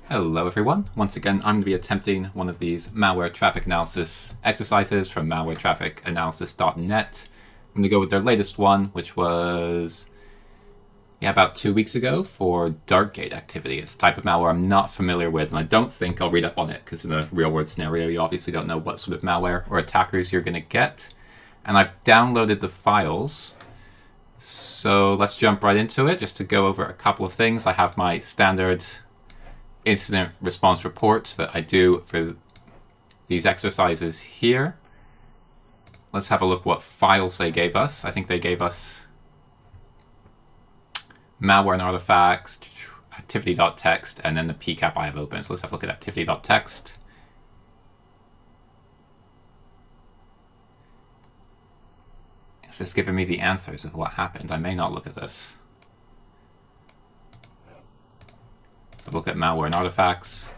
Hello everyone, once again I'm going to be attempting one of these malware traffic analysis exercises from malwaretrafficanalysis.net. I'm going to go with their latest one, which was about 2 weeks ago for DarkGate activity. It's a type of malware I'm not familiar with, and I don't think I'll read up on it because in a real world scenario you obviously don't know what sort of malware or attackers you're going to get. And I've downloaded the files, so let's jump right into it just to go over a couple of things. I have my standard incident response reports that I do for these exercises here. Let's have a look what files they gave us. I think they gave us malware and artifacts, activity.txt, and then the PCAP I have open. So let's have a look at activity.txt. It's just giving me the answers of what happened. I may not look at this. So look at malware and artifacts.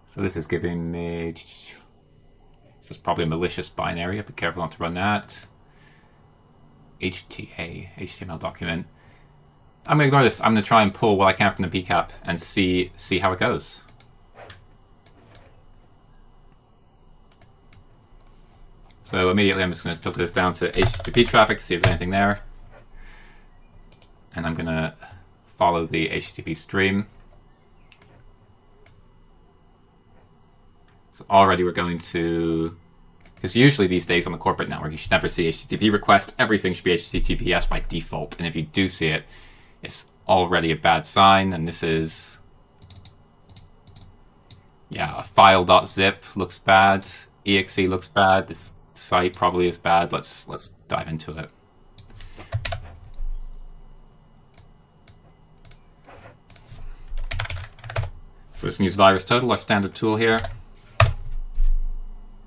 So this is giving me, this is probably a malicious binary. Be careful not to run that. HTML document. I'm going to ignore this. I'm going to try and pull what I can from the PCAP and see how it goes. So immediately I'm just going to filter this down to HTTP traffic to see if there's anything there. And I'm going to follow the HTTP stream. So already we're going to, because usually these days on the corporate network you should never see HTTP request. Everything should be HTTPS by default. And if you do see it, it's already a bad sign. And this is, a file.zip looks bad. exe looks bad. This site probably is bad. Let's dive into it. So let's use VirusTotal, our standard tool here.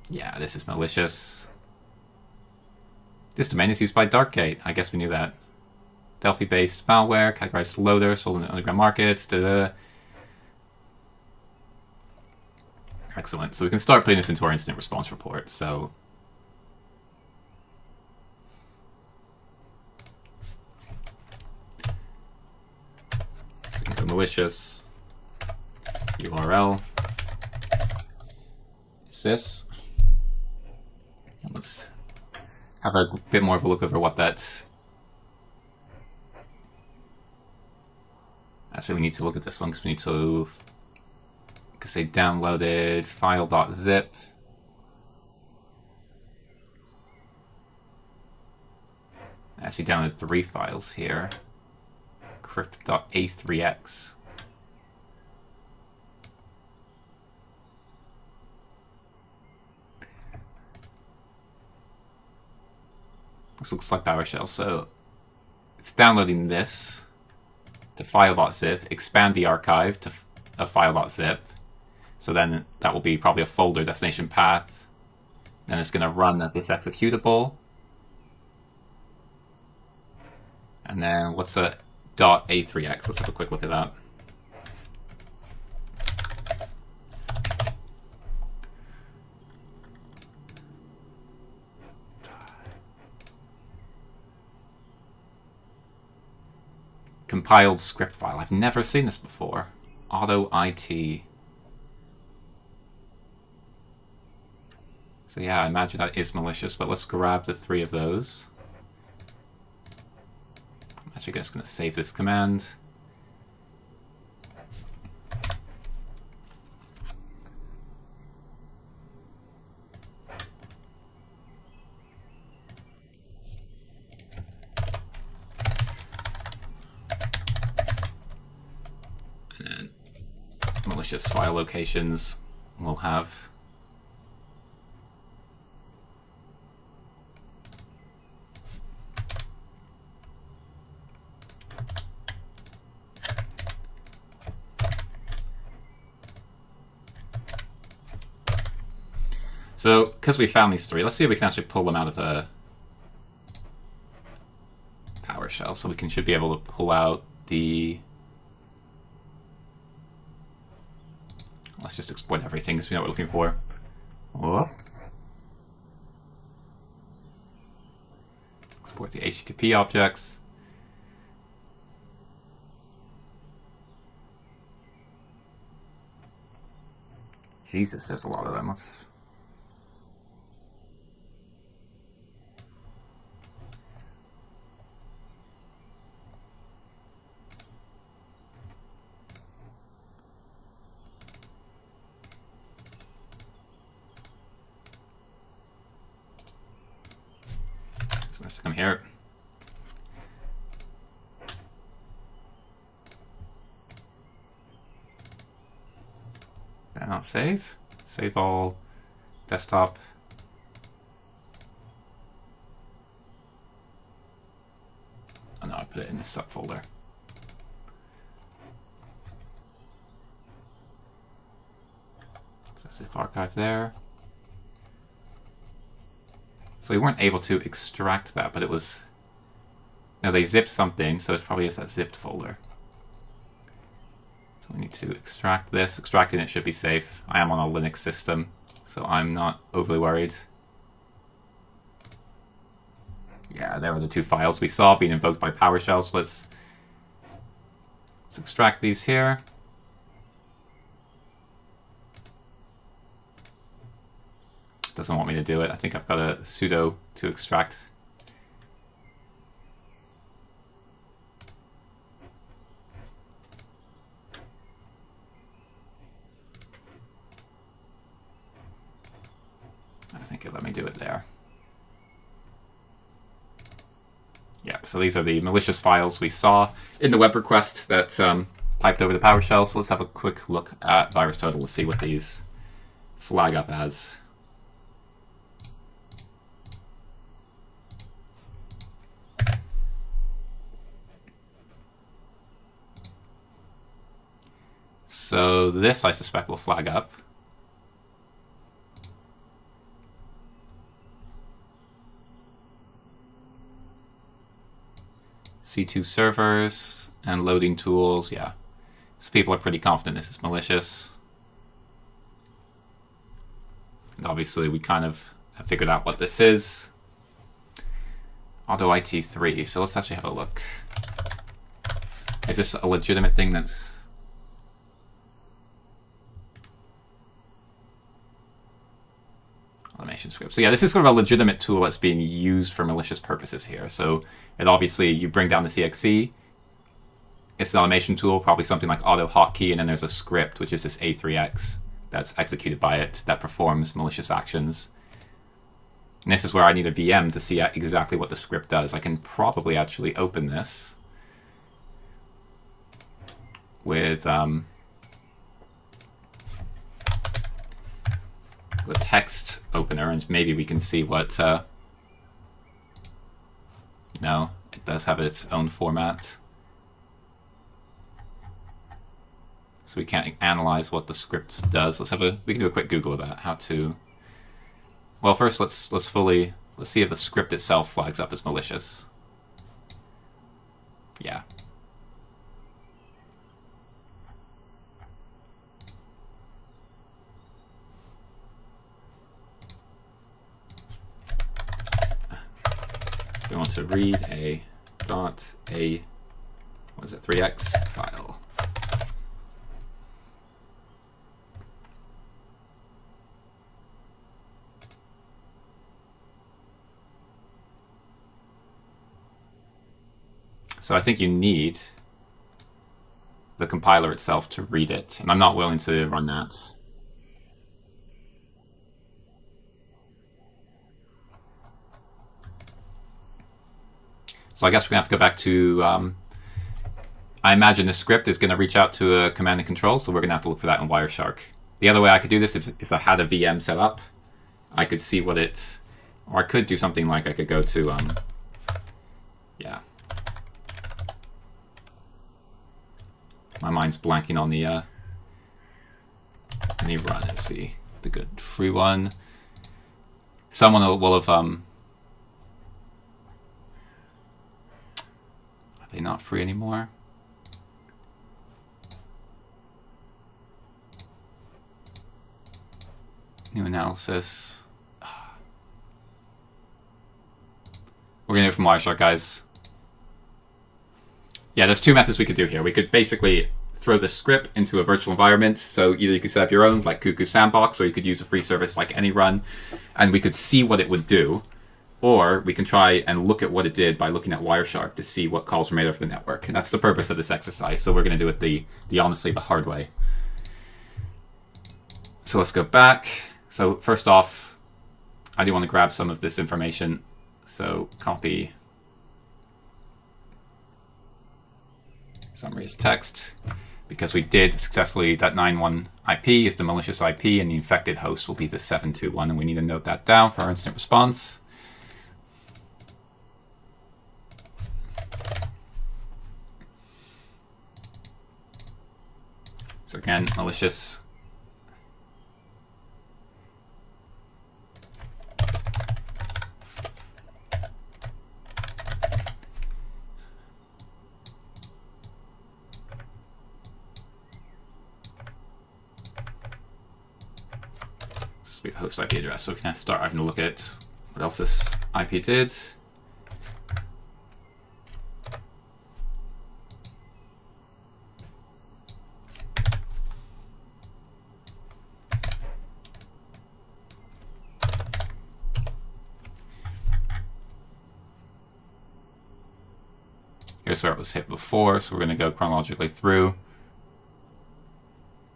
Yeah, this is malicious. This domain is used by DarkGate. I guess we knew that. Delphi-based malware, categorized loader, sold in the underground markets. Da-da. Excellent. So we can start putting this into our incident response report. So we can go malicious URL is this. And let's have a bit more of a look over what that. Actually, we need to look at this one because we need to, because they downloaded file.zip. I actually downloaded 3 files here. Crypt.a3x. This looks like PowerShell, so it's downloading this to file.zip, expand the archive to a file.zip. So then that will be probably a folder destination path. Then it's going to run this executable. And then what's a .a3x? Let's have a quick look at that. Compiled script file. I've never seen this before. Auto IT. So yeah, I imagine that is malicious, but let's grab the 3 of those. I'm actually just going to save this command. And malicious file locations we'll have. So, because we found these 3, let's see if we can actually pull them out of the PowerShell. So we should be able to pull out the Let's just exploit everything because we know what we're looking for. Whoop. with the HTTP objects. Jesus, there's a lot of them. Let's... So let's come here. Not save. Save all. Desktop. Oh no, I put it in this subfolder. So zip archive there. So we weren't able to extract that, but it was... No, they zipped something, so it's probably just that zipped folder. So we need to extract this. Extracting it should be safe. I am on a Linux system, so I'm not overly worried. Yeah, there are the two files we saw being invoked by PowerShell. So let's extract these here. Doesn't want me to do it. I think I've got a sudo to extract. I think it let me do it there. Yeah, so these are the malicious files we saw in the web request that piped over the PowerShell. So let's have a quick look at VirusTotal to see what these flag up as. So this, I suspect, will flag up. C2 servers and loading tools, yeah. So people are pretty confident this is malicious. And obviously we kind of have figured out what this is. Auto IT3, so let's actually have a look. Is this a legitimate thing that's... Automation script. So yeah, this is sort of a legitimate tool that's being used for malicious purposes here. So it obviously, you bring down the CXE, it's an automation tool, probably something like auto hotkey, and then there's a script, which is this A3X that's executed by it that performs malicious actions. And this is where I need a VM to see exactly what the script does. I can probably actually open this with the text opener, and maybe we can see what... No, it does have its own format. So we can't analyze what the script does. We can do a quick Google about how to... Well, first let's see if the script itself flags up as malicious. Yeah. We want to read a what is it, 3x file. So I think you need the compiler itself to read it, and I'm not willing to run that. So I guess we're going to have to go back to, I imagine the script is going to reach out to a command and control, so we're going to have to look for that in Wireshark. The other way I could do this is I had a VM set up. I could see what it, or I could do something like I could go to, yeah. My mind's blanking on the, let me run and see the good free one. Someone will have, are they not free anymore? New analysis. We're going to do it from Wireshark, guys. Yeah, there's two methods we could do here. We could basically throw the script into a virtual environment. So either you could set up your own, like Cuckoo Sandbox, or you could use a free service like AnyRun, and we could see what it would do. Or we can try and look at what it did by looking at Wireshark to see what calls were made over the network. And that's the purpose of this exercise. So we're going to do it the honestly, the hard way. So let's go back. So first off, I do want to grab some of this information. So copy summary as text, because we did successfully, that 91 IP is the malicious IP and the infected host will be the 721, and we need to note that down for our instant response. So again, malicious. This will be the host IP address, so we can start having a look at what else this IP did. Here's where it was hit before, so we're going to go chronologically through.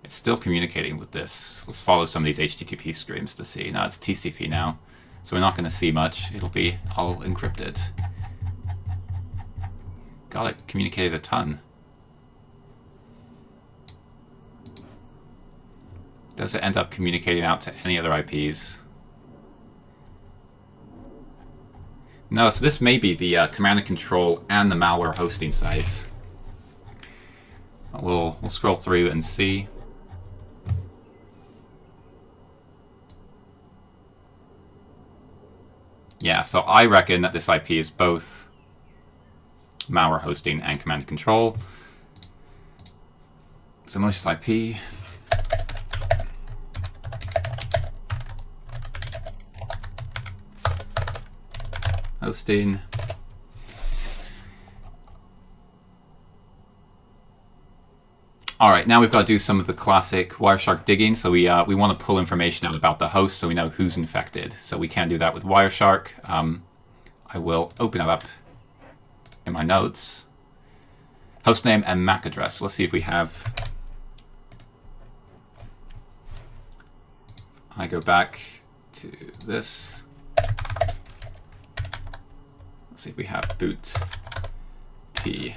It's still communicating with this. Let's follow some of these HTTP streams to see. Now it's TCP now, so we're not going to see much. It'll be all encrypted. God, it communicated a ton. Does it end up communicating out to any other IPs? No, so this may be the command and control and the malware hosting sites. We'll scroll through and see. Yeah, so I reckon that this IP is both malware hosting and command and control. So malicious IP. Hosting. All right, now we've got to do some of the classic Wireshark digging. So we want to pull information out about the host so we know who's infected. So we can do that with Wireshark. I will open it up in my notes. Hostname and MAC address. Let's see if we have. I go back to this. Let's see if we have boot P.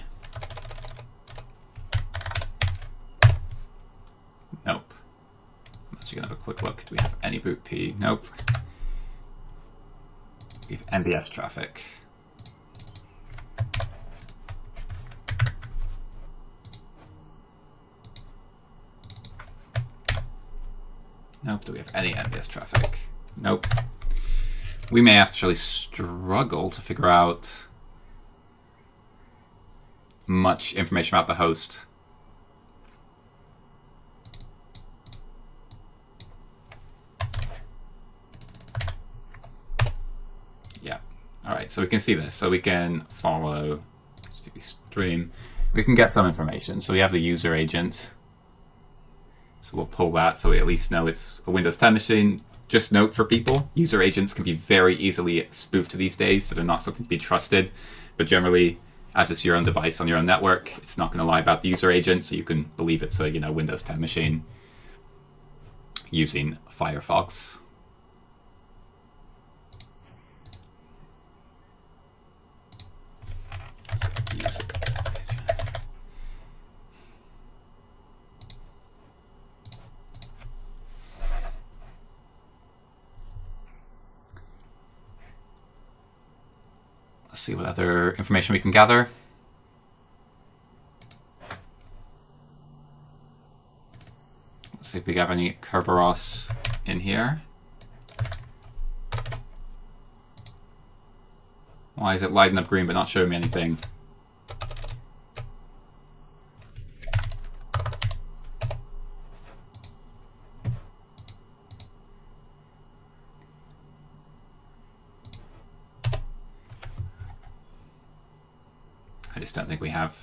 Nope. I'm actually going to have a quick look. Do we have any boot P? Nope. We have MBS traffic. Nope. Do we have any MBS traffic? Nope. We may actually struggle to figure out much information about the host. Yeah. All right. So we can see this. So we can follow HTTP stream. We can get some information. So we have the user agent. So we'll pull that so we at least know it's a Windows 10 machine. Just note for people, user agents can be very easily spoofed these days, so they're not something to be trusted. But generally, as it's your own device on your own network, it's not going to lie about the user agent, so you can believe it's a Windows 10 machine using Firefox. Let's see what other information we can gather. Let's see if we have any Kerberos in here. Why is it lighting up green but not showing me anything? just don't think we have.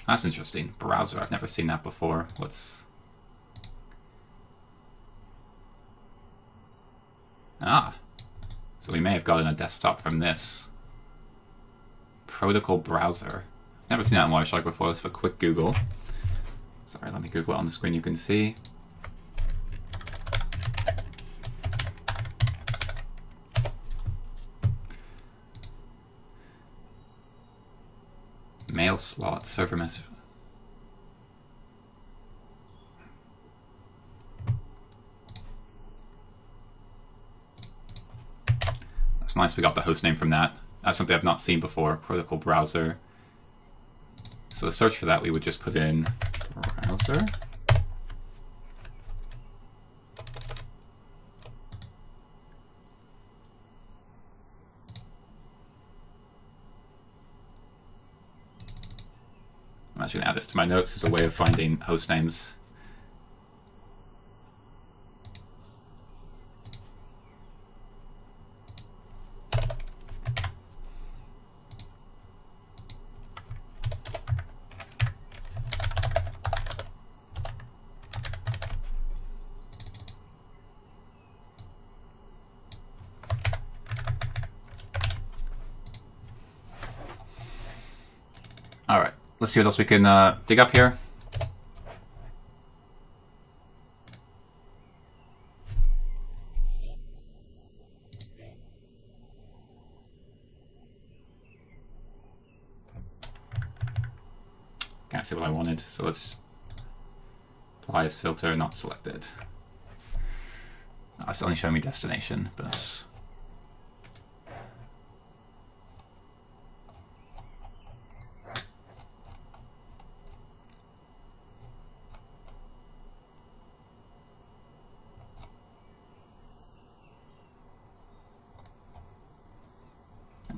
That's interesting. Browser, I've never seen that before. What's... Ah, so we may have gotten a desktop from this. Protocol browser. Never seen that in Wireshark before. Let's have a quick Google. Sorry, let me Google it on the screen you can see. Mail slot, server message. That's nice, we got the host name from that. That's something I've not seen before, protocol browser. So to search for that, we would just put in browser. I'm actually going to add this to my notes as a way of finding host names. All right. Let's see what else we can dig up here. Can't see what I wanted, so let's apply as filter, not selected. That's only showing me destination, but that's...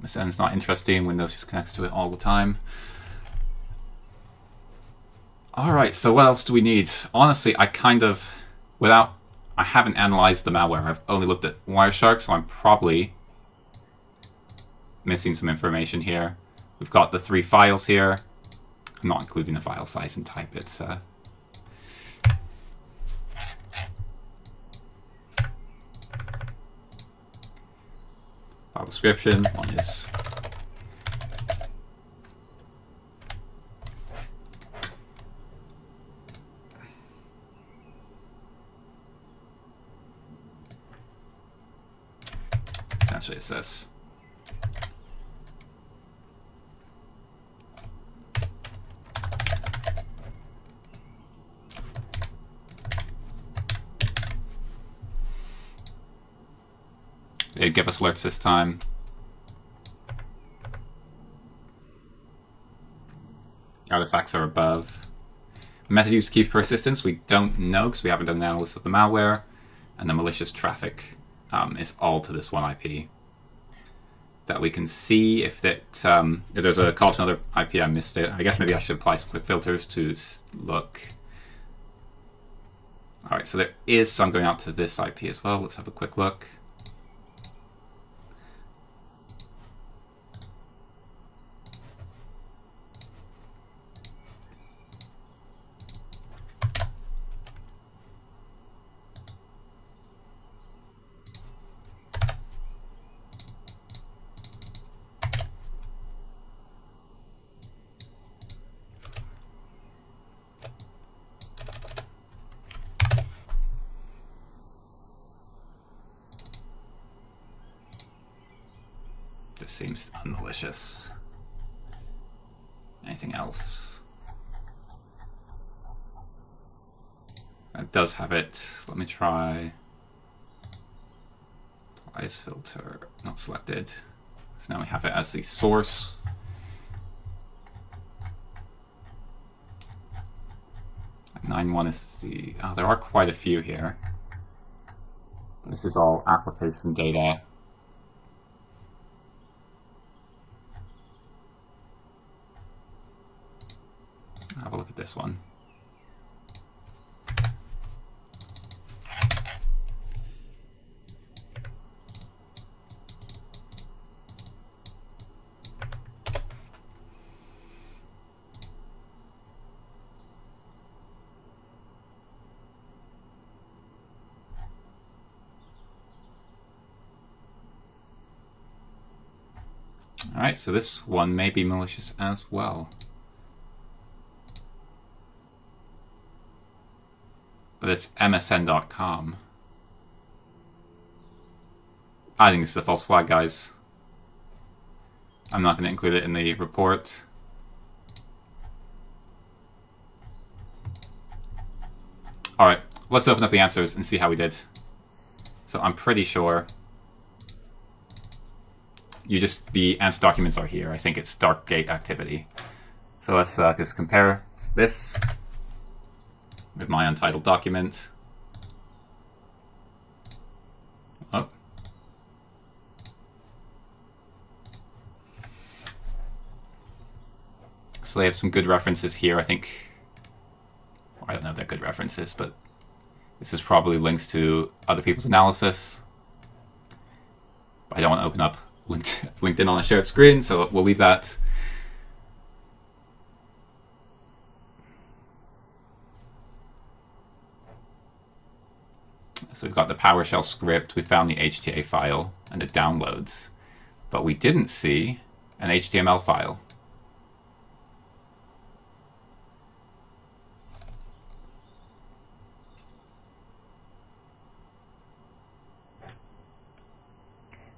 MSN's not interesting. Windows just connects to it all the time. All right, so what else do we need? Honestly, I haven't analyzed the malware. I've only looked at Wireshark, so I'm probably missing some information here. We've got the 3 files here. I'm not including the file size and type. It's file description. One is essentially it's this. It'd give us alerts this time. Artifacts are above. Method used to keep persistence, we don't know because we haven't done an analysis of the malware. And the malicious traffic is all to this one IP. That we can see if there's a call to another IP, I missed it. I guess maybe I should apply some quick filters to look. All right, so there is some going out to this IP as well. Let's have a quick look. This seems unmalicious. Anything else? That does have it. Let me try. Apply as filter, not selected. So now we have it as the source. And 9.1 is the. Oh, there are quite a few here. This is all application data. Have a look at this one. Alright, so this one may be malicious as well. But it's msn.com. I think this is a false flag, guys. I'm not going to include it in the report. Alright, let's open up the answers and see how we did. So I'm pretty sure the answer documents are here. I think it's DarkGate activity. So let's just compare this with my untitled document. Oh. So they have some good references here, I think. I don't know if they're good references, but this is probably linked to other people's analysis. But I don't want to open up LinkedIn on a shared screen, so we'll leave that. So we've got the PowerShell script, we found the HTA file and the downloads, but we didn't see an HTML file.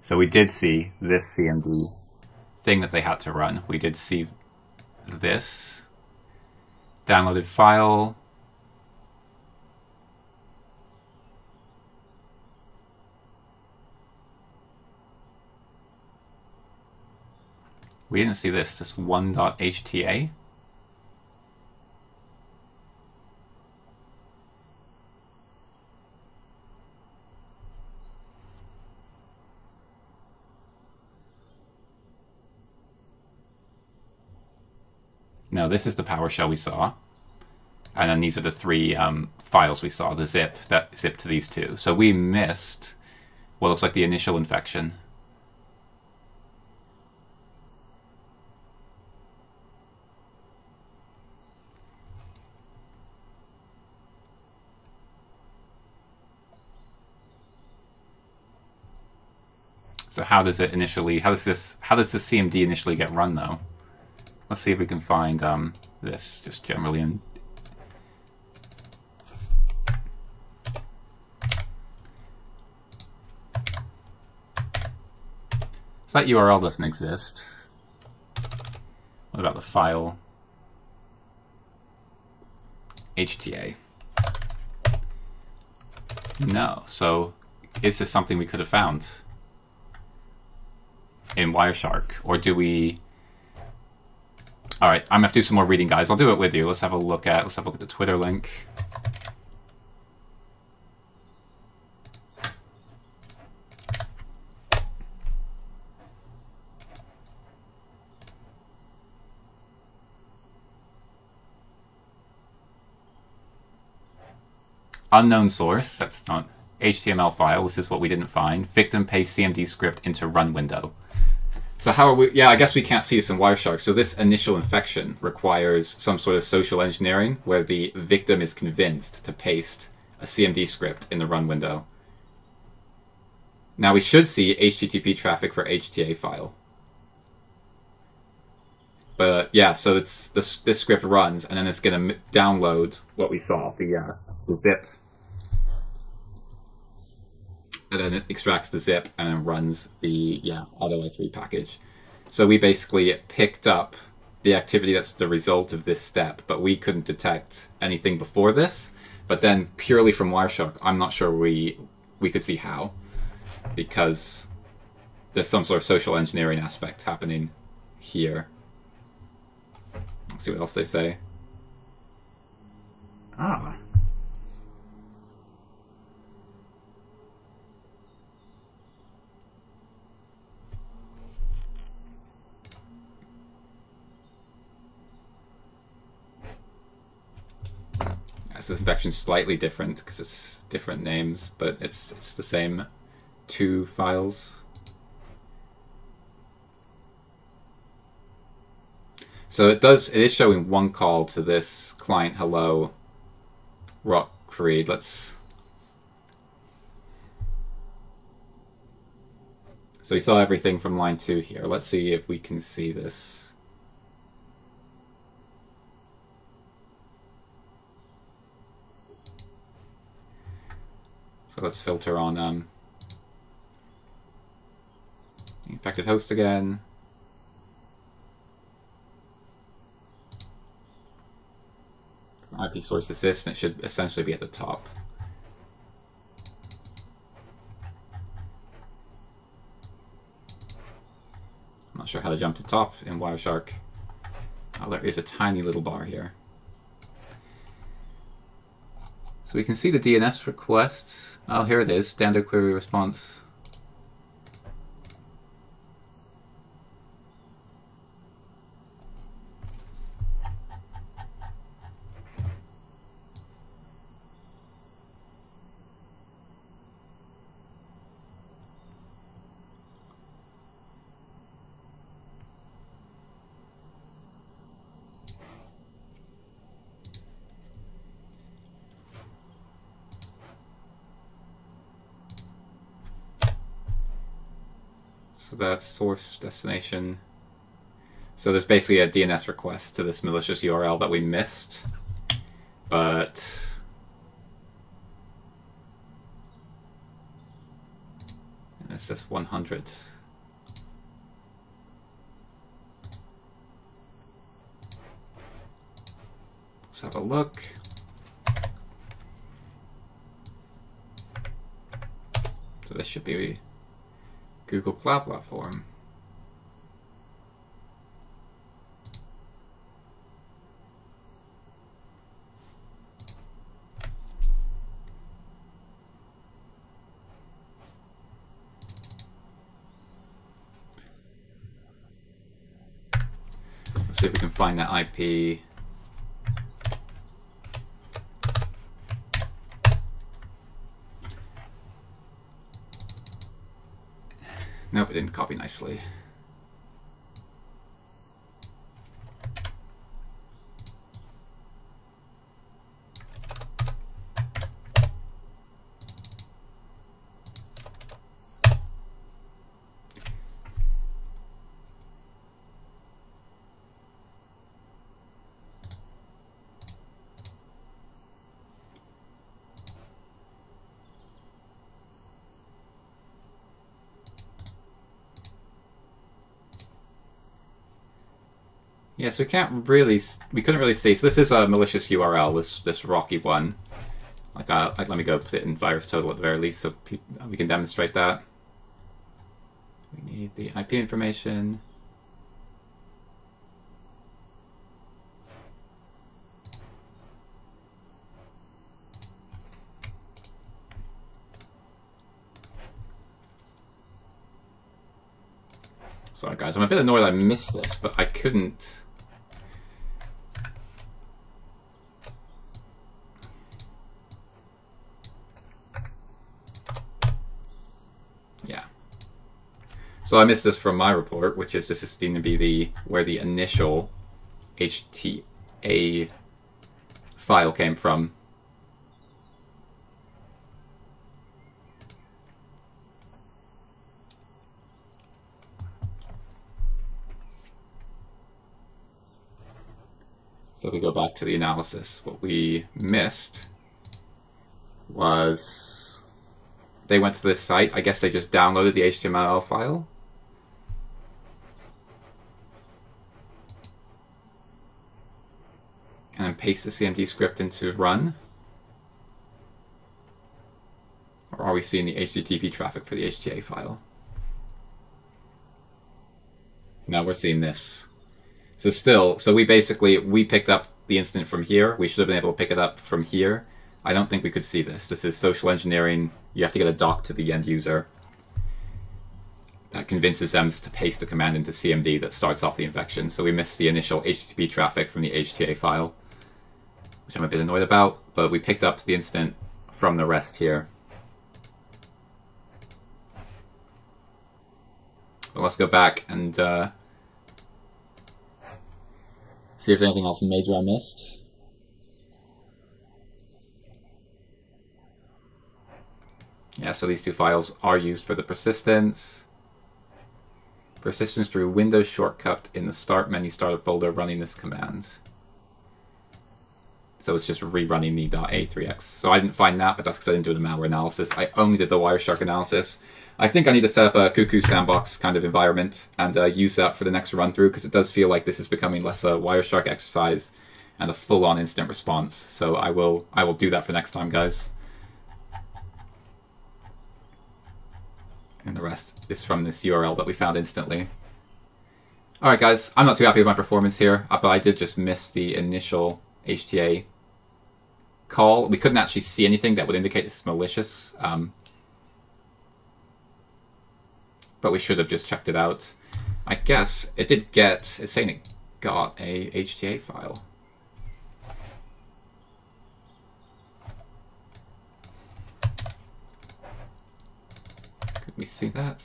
So we did see this CMD thing that they had to run. We did see this downloaded file. We didn't see this one.hta. No, this is the PowerShell we saw. And then these are the three files we saw, the zip that zip to these two. So we missed what looks like the initial infection. So how does this CMD initially get run though? Let's see if we can find this just generally in. So that URL doesn't exist. What about the file? HTA. No. So is this something we could have found in Wireshark, or do we? All right, I'm gonna have to do some more reading, guys. I'll do it with you. Let's have a look at the Twitter link. Unknown source. That's not HTML file. This is what we didn't find. Victim paste CMD script into run window. So how are we? Yeah, I guess we can't see this in Wireshark. So this initial infection requires some sort of social engineering where the victim is convinced to paste a CMD script in the run window. Now we should see HTTP traffic for HTA file. But yeah, so it's this script runs and then it's going to download what we saw, the zip. And then it extracts the zip and then runs the AutoI3 package. So we basically picked up the activity that's the result of this step, but we couldn't detect anything before this. But then purely from Wireshark, I'm not sure we could see how, because there's some sort of social engineering aspect happening here. Let's see what else they say. Ah. This infection is slightly different because it's different names, but it's the same two files. So it is showing one call to this client hello rock creed. So we saw everything from line 2 here. Let's see if we can see this. So let's filter on the infected host again. IP source assist, and it should essentially be at the top. I'm not sure how to jump to top in Wireshark. Oh, there is a tiny little bar here. So we can see the DNS requests. Oh, here it is, standard query response. So that's source destination. So there's basically a DNS request to this malicious URL that we missed, but it says 100. Let's have a look. So this should be Google Cloud Platform. Let's see if we can find that IP. Nope, it didn't copy nicely. Yeah, so we couldn't really see. So this is a malicious URL, this rocky one. Like let me go put it in VirusTotal at the very least, so we can demonstrate that. We need the IP information. Sorry guys, I'm a bit annoyed I missed this, but I couldn't. Yeah. So I missed this from my report, which is this is going to be where the initial HTA file came from. So if we go back to the analysis, what we missed was they went to this site. I guess they just downloaded the HTML file. And then paste the CMD script into run. Or are we seeing the HTTP traffic for the HTA file? Now we're seeing this. So we picked up the incident from here. We should have been able to pick it up from here. I don't think we could see this. This is social engineering. You have to get a doc to the end user that convinces them to paste a command into CMD that starts off the infection. So we missed the initial HTTP traffic from the HTA file, which I'm a bit annoyed about, but we picked up the incident from the rest here. But let's go back and see if there's anything else major I missed. Yeah, so these two files are used for the persistence. Persistence through Windows shortcut in the Start menu startup folder running this command. So it's just rerunning the .a3x. So I didn't find that, but that's because I didn't do the malware analysis. I only did the Wireshark analysis. I think I need to set up a Cuckoo sandbox kind of environment and use that for the next run through, because it does feel like this is becoming less a Wireshark exercise and a full-on instant response. So I will do that for next time, guys. And the rest is from this URL that we found instantly. Alright guys, I'm not too happy with my performance here, but I did just miss the initial HTA call. We couldn't actually see anything that would indicate this is malicious. But we should have just checked it out. I guess it did get, it's saying it got a HTA file. Could we see that?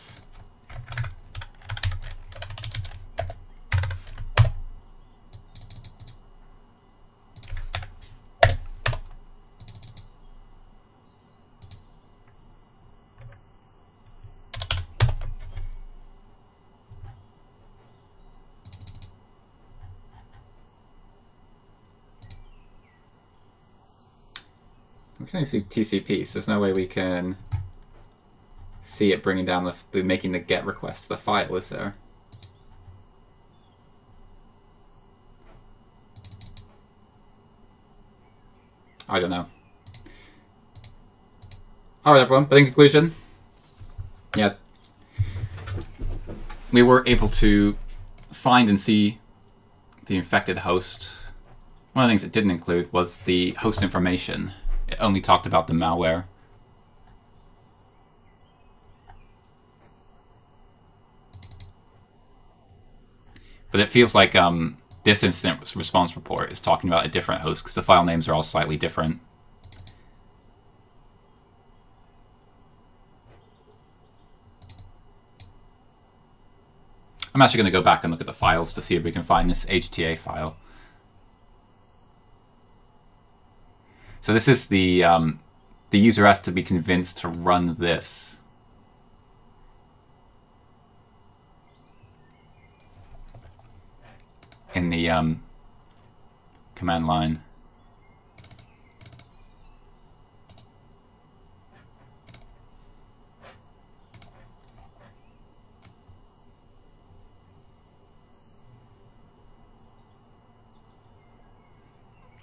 We can only see TCP, so there's no way we can see it bringing down making the GET request to the file, is there? I don't know. Alright everyone, but in conclusion, yeah, we were able to find and see the infected host. One of the things it didn't include was the host information. It only talked about the malware. But it feels like this incident response report is talking about a different host because the file names are all slightly different. I'm actually going to go back and look at the files to see if we can find this HTA file. So this is the user has to be convinced to run this. In the command line.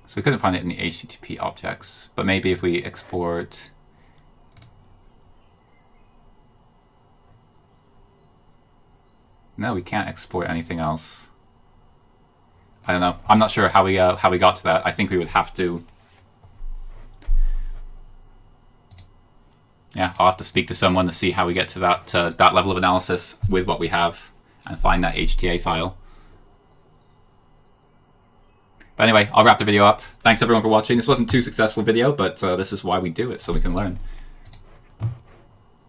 So we couldn't find it in the HTTP objects, but maybe if we export no, we can't export anything else. I don't know. I'm not sure how we got to that. I think we would have to. Yeah, I'll have to speak to someone to see how we get to that level of analysis with what we have and find that HTA file. But anyway, I'll wrap the video up. Thanks everyone for watching. This wasn't too successful video, but this is why we do it, so we can learn.